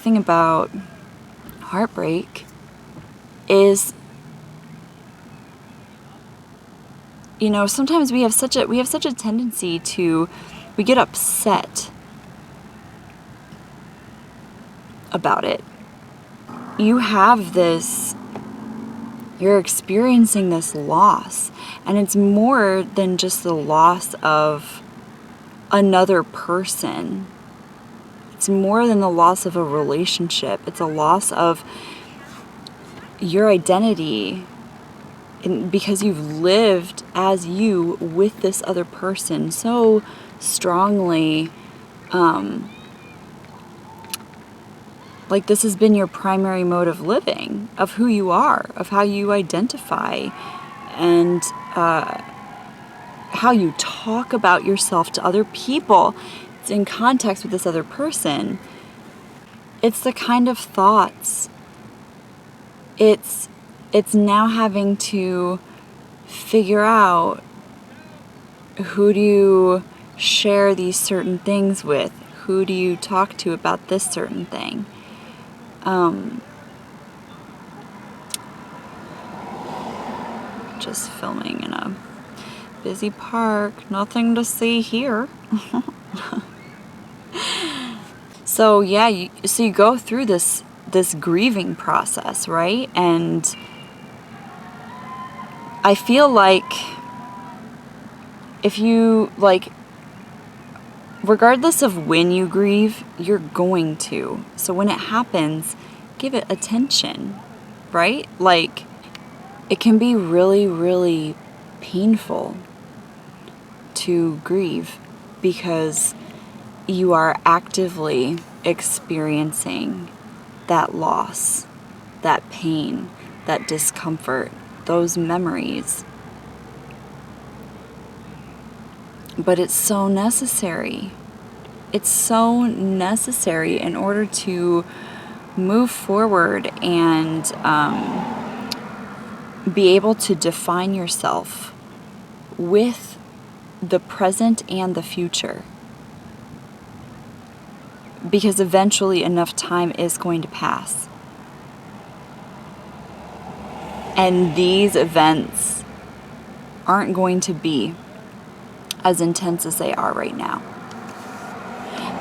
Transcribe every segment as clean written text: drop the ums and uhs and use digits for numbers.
thing about heartbreak is, you know, sometimes we have such a tendency to, we get upset about it. You have this, you're experiencing this loss, and it's more than just the loss of another person. It's more than the loss of a relationship. It's a loss of your identity, because you've lived as you with this other person so strongly. Like this has been your primary mode of living, of who you are, of how you identify, and how you talk about yourself to other people. It's in context with this other person. It's the kind of thoughts. It's now having to figure out, who do you share these certain things with? Who do you talk to about this certain thing? Just filming in a busy park. Nothing to see here. So yeah, so you go through this grieving process, right? And I feel like if you, like, regardless of when you grieve, you're going to. So when it happens, give it attention, right? Like, it can be really, really painful to grieve because you are actively experiencing that loss, that pain, that discomfort, those memories. But it's so necessary. It's so necessary in order to move forward and be able to define yourself with the present and the future. Because eventually enough time is going to pass. And these events aren't going to be as intense as they are right now.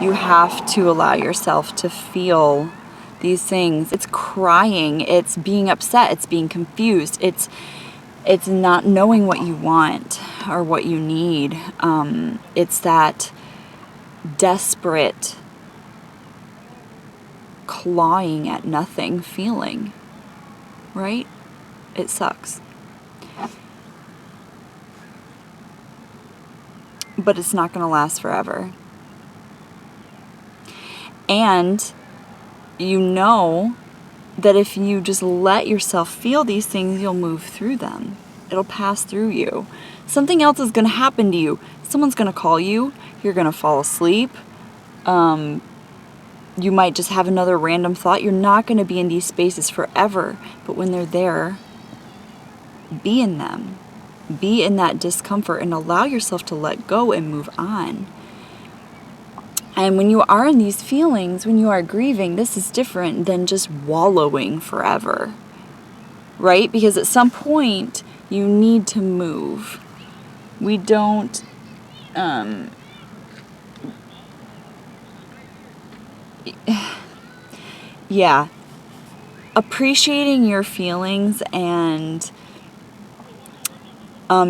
You have to allow yourself to feel these things. It's crying, it's being upset, it's being confused, it's not knowing what you want or what you need. It's that desperate clawing at nothing feeling, right? It sucks. But it's not going to last forever. And you know that if you just let yourself feel these things, you'll move through them. It'll pass through you. Something else is going to happen to you. Someone's going to call you. You're going to fall asleep. You might just have another random thought. You're not going to be in these spaces forever. But when they're there, be in them. Be in that discomfort and allow yourself to let go and move on. And when you are in these feelings, when you are grieving, this is different than just wallowing forever, right? Because at some point, you need to move. We don't, yeah, appreciating your feelings and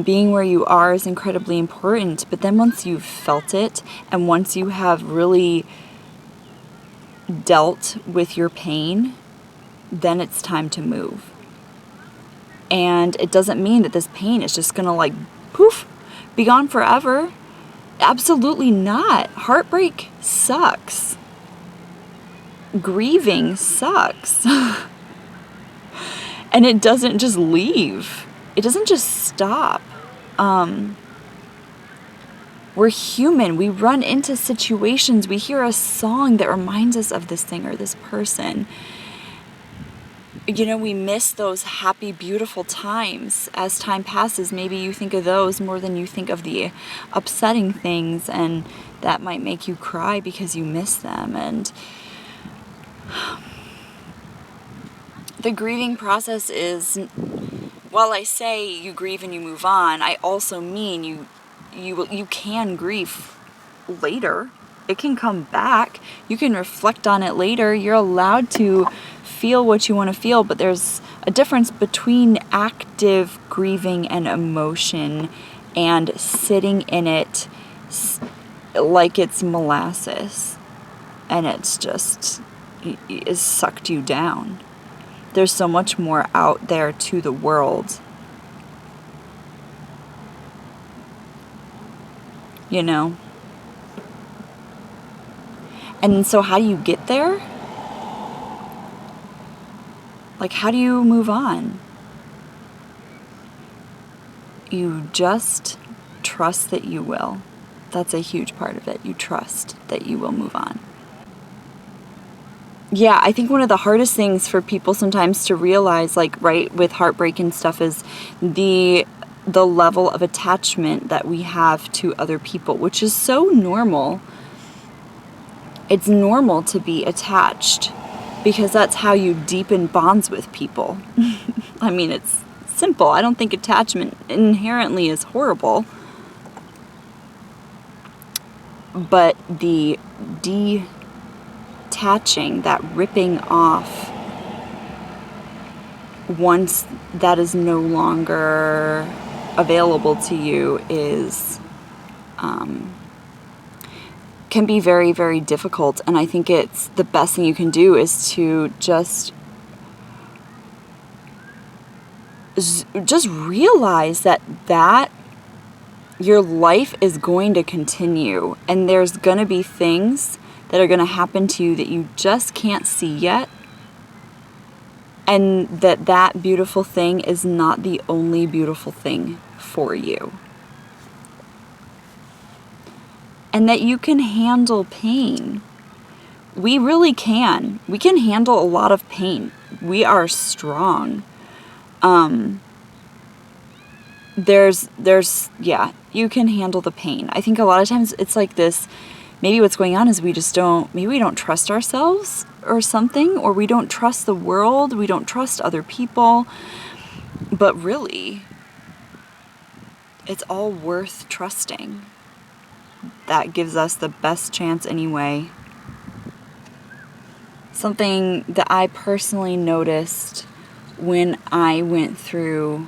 being where you are is incredibly important. But then once you've felt it and once you have really dealt with your pain, then it's time to move. And it doesn't mean that this pain is just going to like poof, be gone forever. Absolutely not. Heartbreak sucks. Grieving sucks. And it doesn't just leave. It doesn't just stop. We're human. We run into situations. We hear a song that reminds us of this thing or this person. You know, we miss those happy, beautiful times. As time passes, maybe you think of those more than you think of the upsetting things, and that might make you cry because you miss them. And the grieving process is, while I say you grieve and you move on, I also mean you can grieve later. It can come back. You can reflect on it later. You're allowed to feel what you want to feel, but there's a difference between active grieving and emotion and sitting in it like it's molasses and it's just is sucked you down. There's so much more out there to the world. You know? And so how do you get there? Like, how do you move on? You just trust that you will. That's a huge part of it. You trust that you will move on. Yeah, I think one of the hardest things for people sometimes to realize, like, right, with heartbreak and stuff, is the level of attachment that we have to other people, which is so normal. It's normal to be attached because that's how you deepen bonds with people. I mean, it's simple. I don't think attachment inherently is horrible. But the detaching, that ripping off, once that is no longer available to you, is can be very, very difficult. And I think it's the best thing you can do is to just realize that your life is going to continue, and there's going to be things that are going to happen to you that you just can't see yet, and that beautiful thing is not the only beautiful thing for you. And that you can handle pain. We really can. We can handle a lot of pain. We are strong. Yeah, you can handle the pain. I think a lot of times it's like this, maybe what's going on is we don't trust ourselves or something, or we don't trust the world, we don't trust other people. But really, it's all worth trusting. That gives us the best chance anyway. Something that I personally noticed when I went through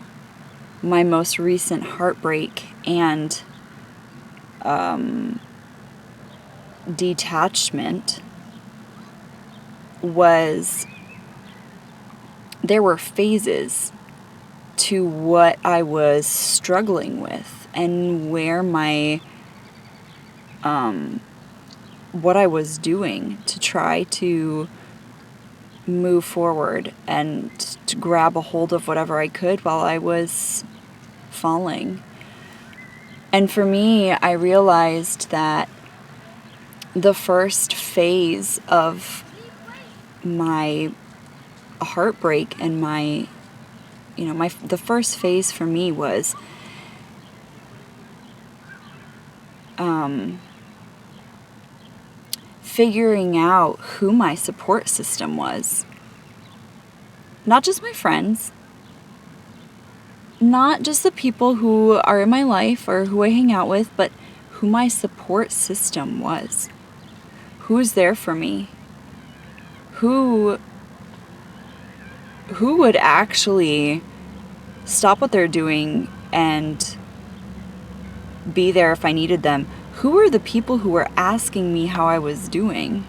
my most recent heartbreak and detachment was there were phases to what I was struggling with and where my what I was doing to try to move forward and to grab a hold of whatever I could while I was falling. And for me, I realized that the first phase of my heartbreak and the first phase for me was figuring out who my support system was. Not just my friends, not just the people who are in my life or who I hang out with, but who my support system was. Who's there for me? Who would actually stop what they're doing and be there if I needed them? Who were the people who were asking me how I was doing?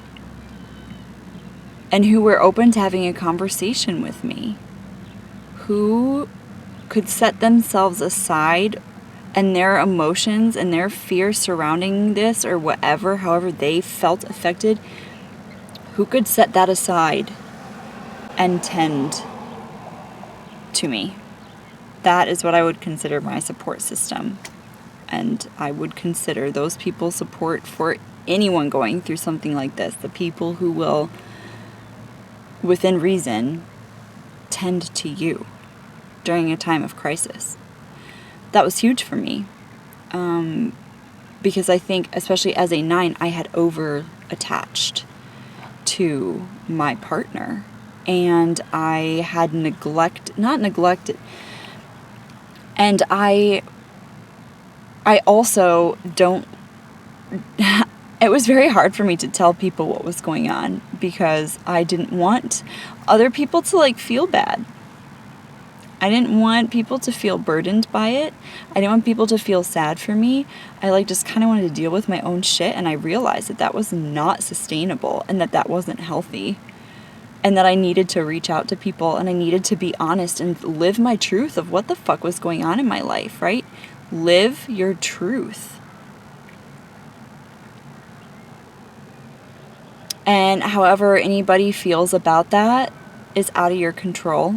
And who were open to having a conversation with me? Who could set themselves aside and their emotions and their fears surrounding this or whatever, however they felt affected, who could set that aside and tend to me? That is what I would consider my support system. And I would consider those people support for anyone going through something like this. The people who will, within reason, tend to you during a time of crisis. That was huge for me. Because I think, especially as a 9, I had over attached to my partner. and I had not neglected, and I also don't, it was very hard for me to tell people what was going on because I didn't want other people to like feel bad. I didn't want people to feel burdened by it. I didn't want people to feel sad for me. I like just kind of wanted to deal with my own shit, and I realized that that was not sustainable and that that wasn't healthy. And that I needed to reach out to people and I needed to be honest and live my truth of what the fuck was going on in my life, right? Live your truth. And however anybody feels about that is out of your control,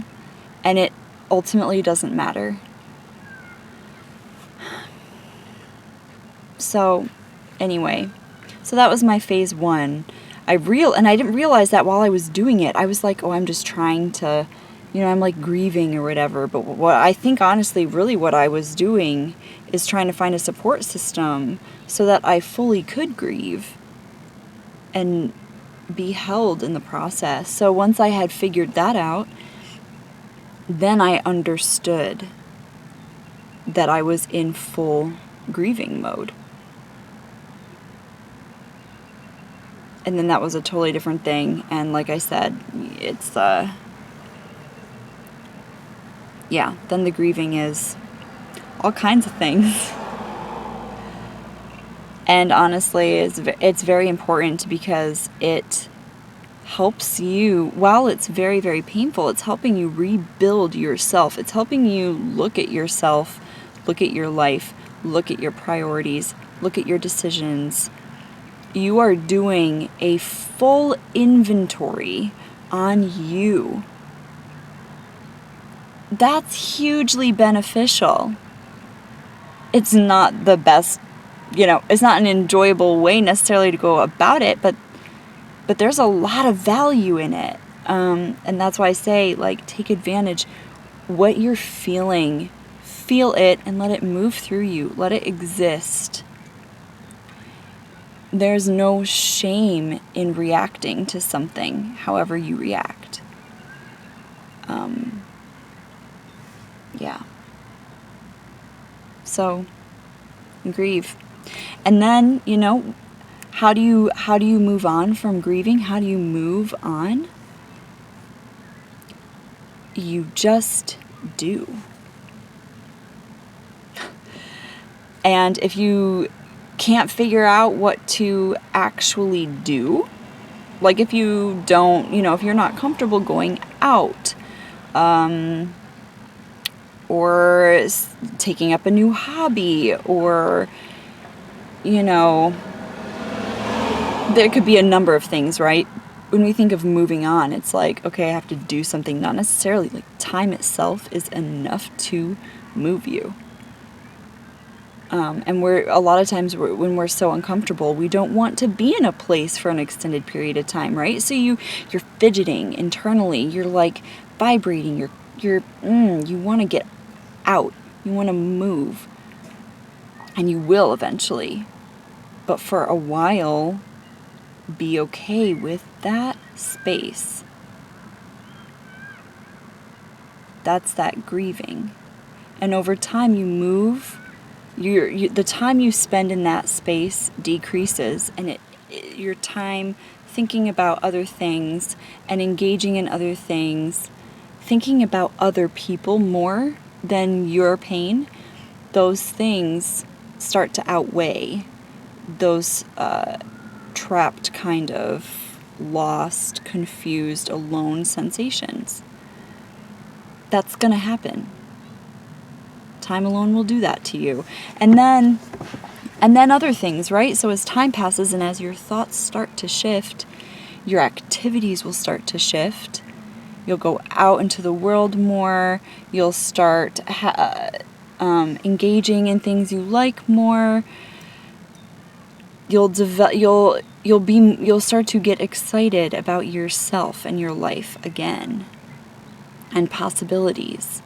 and it ultimately doesn't matter. So, anyway, so that was my phase 1. And I didn't realize that while I was doing it. I was like, oh, I'm just trying to, I'm like grieving or whatever. But what I think, honestly, really what I was doing is trying to find a support system so that I fully could grieve and be held in the process. So once I had figured that out, then I understood that I was in full grieving mode. And then that was a totally different thing. And like I said, it's, then the grieving is all kinds of things. And honestly, it's very important because it helps you, while it's very, very painful, it's helping you rebuild yourself. It's helping you look at yourself, look at your life, look at your priorities, look at your decisions. You are doing a full inventory on you. That's hugely beneficial. It's not the best, it's not an enjoyable way necessarily to go about it, but there's a lot of value in it. And that's why I say, like, take advantage. What you're feeling, feel it and let it move through you. Let it exist. There's no shame in reacting to something, however you react. So, grieve. And then, how do you move on from grieving? How do you move on? You just do. And if you can't figure out what to actually do, like if you don't, if you're not comfortable going out, or taking up a new hobby, or, there could be a number of things, right? When we think of moving on, it's like, okay, I have to do something. Not necessarily. Like, time itself is enough to move you. And a lot of times when we're so uncomfortable, we don't want to be in a place for an extended period of time, right? So you're fidgeting internally. You're like vibrating. You want to get out. You want to move. And you will eventually. But for a while, be okay with that space. That's that grieving. And over time you move, the time you spend in that space decreases, and your time thinking about other things and engaging in other things, thinking about other people more than your pain, those things start to outweigh those trapped, kind of lost, confused, alone sensations. That's going to happen. Time alone will do that to you. And then other things, right? So as time passes and as your thoughts start to shift, your activities will start to shift. You'll go out into the world more. You'll start engaging in things you like more. You'll start to get excited about yourself and your life again, and possibilities.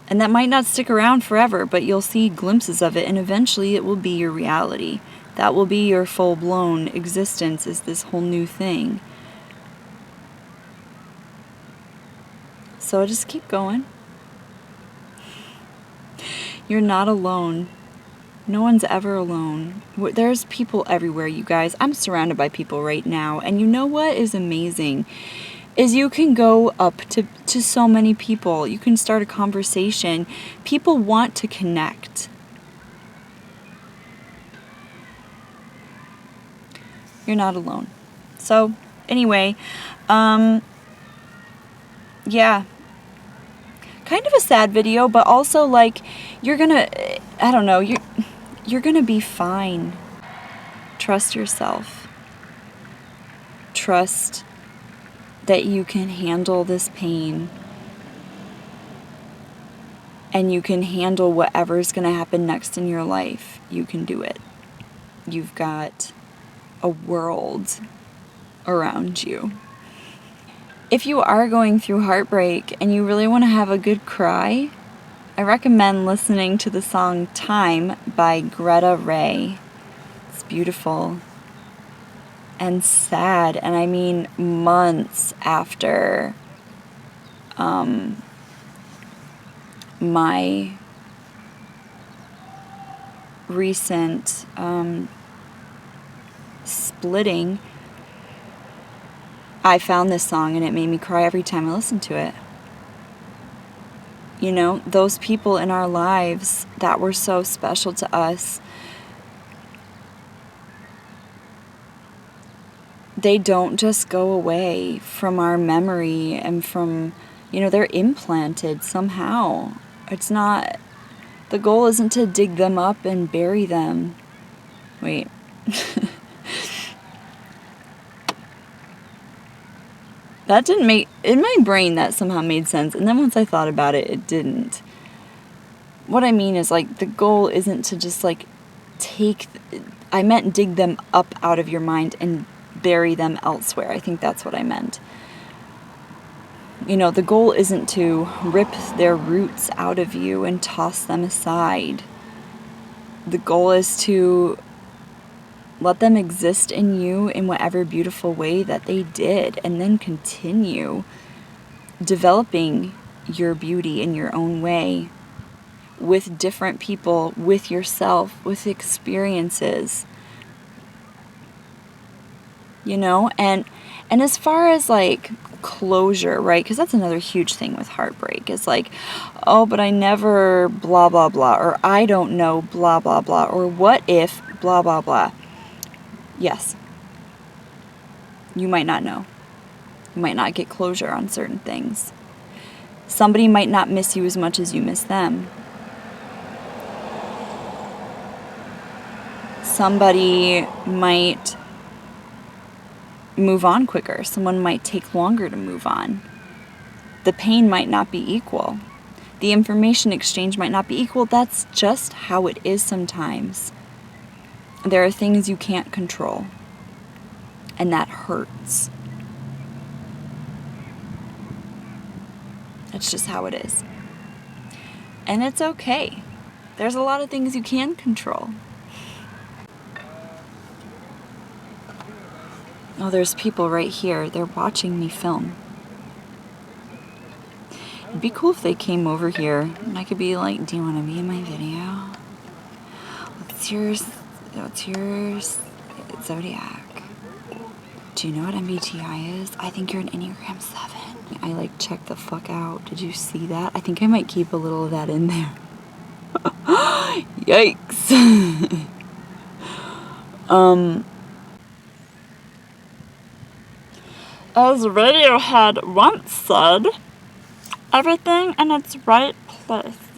And that might not stick around forever, but you'll see glimpses of it, and eventually it will be your reality. That will be your full-blown existence, is this whole new thing. So just keep going. You're not alone. No one's ever alone. There's people everywhere, you guys. I'm surrounded by people right now. And you know what is amazing? Is you can go up to so many people. You can start a conversation. People want to connect. You're not alone. So, anyway, yeah. Kind of a sad video, but also like you're gonna, I don't know, you're gonna be fine. Trust yourself. Trust that you can handle this pain. And you can handle whatever's gonna happen next in your life. You can do it. You've got a world around you. If you are going through heartbreak and you really want to have a good cry, I recommend listening to the song Time by Greta Ray. It's beautiful and sad, and I mean months after my recent splitting, I found this song and it made me cry every time I listened to it. You know, those people in our lives that were so special to us, they don't just go away from our memory and from, you know, they're implanted somehow. It's not, the goal isn't to dig them up and bury them. Wait. That didn't make, in my brain that somehow made sense, and then once I thought about it, it didn't. What I mean is, like, the goal isn't to just, like, I meant dig them up out of your mind and bury them elsewhere. I think that's what I meant. You know, the goal isn't to rip their roots out of you and toss them aside. The goal is to let them exist in you in whatever beautiful way that they did, and then continue developing your beauty in your own way with different people, with yourself, with experiences. You know, and as far as like closure, right? Because that's another huge thing with heartbreak. It's like, oh, but I never blah, blah, blah, or I don't know blah, blah, blah, or what if blah, blah, blah. Yes. You might not know. You might not get closure on certain things. Somebody might not miss you as much as you miss them. Somebody might move on quicker. Someone might take longer to move on. The pain might not be equal. The information exchange might not be equal. That's just how it is sometimes. There are things you can't control, and that hurts. That's just how it is. And it's okay. There's a lot of things you can control. Oh, there's people right here. They're watching me film. It'd be cool if they came over here and I could be like, do you want to be in my video? What's your zodiac? Do you know what MBTI is? I think you're an Enneagram 7. I like check the fuck out. Did you see that? I think I might keep a little of that in there. Yikes. As Radiohead once said, everything in its right place.